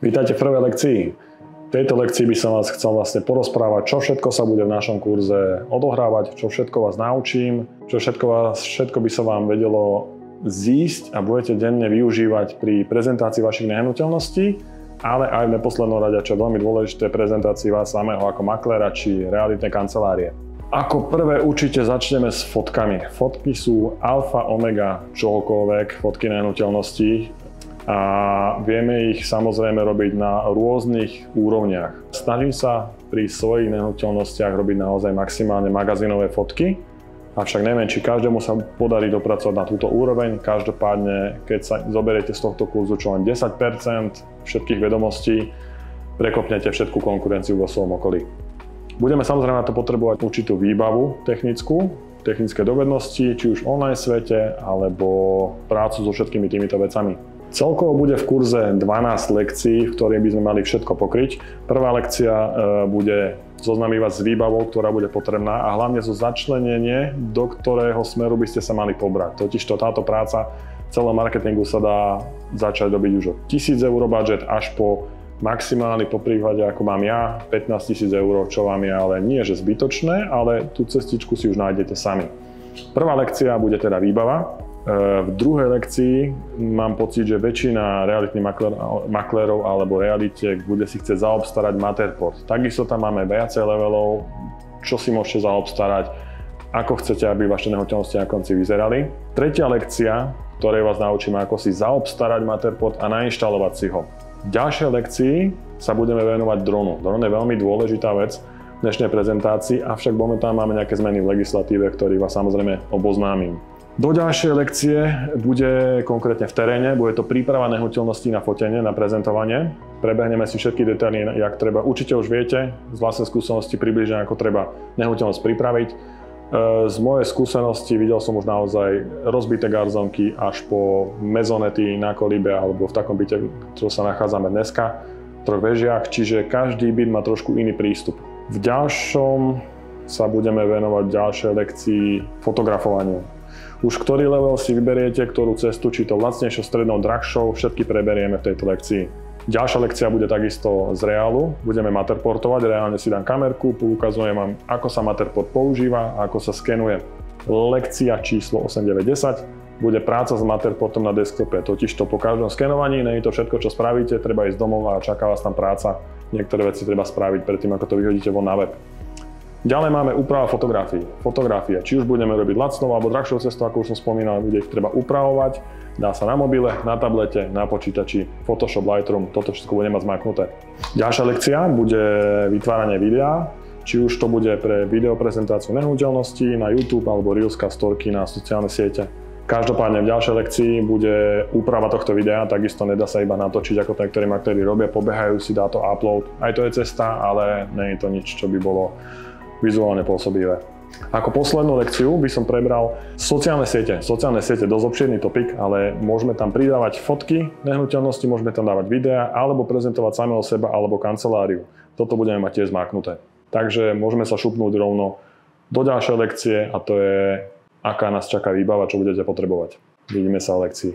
Vítajte v prvej lekcii. V tejto lekcii by som vás chcel vlastne porozprávať, čo všetko sa bude v našom kurze odohrávať, čo všetko vás naučím, čo všetko by sa vám vedelo zísť a budete denne využívať pri prezentácii vašich nehnuteľností, ale aj v neposlednom rade, čo je veľmi dôležité, prezentácii vás samého ako makléra či realitnej kancelárie. Ako prvé určite začneme s fotkami. Fotky sú alfa, omega čohokoľvek, fotky nehnuteľností. A vieme ich samozrejme robiť na rôznych úrovniach. Snažím sa pri svojich nehnuteľnostiach robiť naozaj maximálne magazínové fotky, avšak neviem, či každému sa podarí dopracovať na túto úroveň. Každopádne, keď sa zoberiete z tohto kurzu čo len 10% všetkých vedomostí, prekopnete všetku konkurenciu vo svojom okolí. Budeme samozrejme na to potrebovať určitú výbavu technické dovednosti, či už v online svete, alebo prácu so všetkými týmito vecami. Celkovo bude v kurze 12 lekcií, v ktorých by sme mali všetko pokryť. Prvá lekcia bude zoznamiť vás s výbavou, ktorá bude potrebná a hlavne zo začlenenie, do ktorého smeru by ste sa mali pobrať. Totižto táto práca celého marketingu sa dá začať robiť už od 1000 eur budget až po maximálny po príhľade, ako mám ja, 15 000 eur, čo vám je ale nie že zbytočné, ale tú cestičku si už nájdete sami. Prvá lekcia bude teda výbava. V druhej lekcii mám pocit, že väčšina realitných maklérov alebo realitiek bude si chcieť zaobstarať Matterport. Takisto tam máme viacej levelov, čo si môžete zaobstarať, ako chcete, aby vaše nehnuteľnosti na konci vyzerali. Tretia lekcia, ktorej vás naučíme, ako si zaobstarať Matterport a nainštalovať si ho. V ďalšej lekcii sa budeme venovať dronu. Dron je veľmi dôležitá vec v dnešnej prezentácii, avšak momentálne máme nejaké zmeny v legislatíve, ktorých vás samozrejme oboznámim. Do ďalšej lekcie bude konkrétne v teréne, bude to príprava nehnuteľností na fotenie, na prezentovanie. Prebehneme si všetky detaily, jak treba. Určite už viete z vlastnej skúsenosti približne, ako treba nehnuteľnosť pripraviť. Z mojej skúsenosti videl som už naozaj rozbité garzonky až po mezonety na kolíbe alebo v takom byte, čo sa nachádzame dneska, v 3 vežiach, čiže každý byt má trošku iný prístup. V ďalšom sa budeme venovať ďalšej lekcii fotografovaniu. Už ktorý level si vyberiete, ktorú cestu, či to lacnejšou, strednou, drahšou, všetky preberieme v tejto lekcii. Ďalšia lekcia bude takisto z reálu. Budeme Matterportovať, reálne si dám kamerku, poukazujem vám, ako sa Matterport používa a ako sa skenuje. Lekcia číslo 8.9.10 bude práca s Matterportom na desktope. Totižto po každom skenovaní, nie je to všetko, čo spravíte, treba ísť domov a čaká vás tam práca. Niektoré veci treba spraviť predtým, ako to vyhodíte von na web. Ďalej máme úprava fotografií. Fotografie, či už budeme robiť lacnou alebo drahšou cestou, ako už som spomínal, bude ich treba upravovať. Dá sa na mobile, na tablete, na počítači, Photoshop, Lightroom, toto všetko bude mať zmaknuté. Ďalšia lekcia bude vytváranie videa, či už to bude pre videoprezentáciu nehnuteľností na YouTube alebo Reelska, storky na sociálne siete. Každopádne v ďalšej lekcii bude úprava tohto videa, takisto nedá sa iba natočiť, ako to niektorí makléri robia, pobehajú si, dá to upload. Aj to je cesta, ale nie je to nič, čo by bolo vizuálne pôsobivé. Ako poslednú lekciu by som prebral sociálne siete. Sociálne siete, dosť obširný topik, ale môžeme tam pridávať fotky nehnuteľnosti, môžeme tam dávať videá, alebo prezentovať samého seba, alebo kanceláriu. Toto budeme mať tiež zmáknuté. Takže môžeme sa šupnúť rovno do ďalšej lekcie a to je, aká nás čaká výbava, čo budete potrebovať. Vidíme sa v lekcii.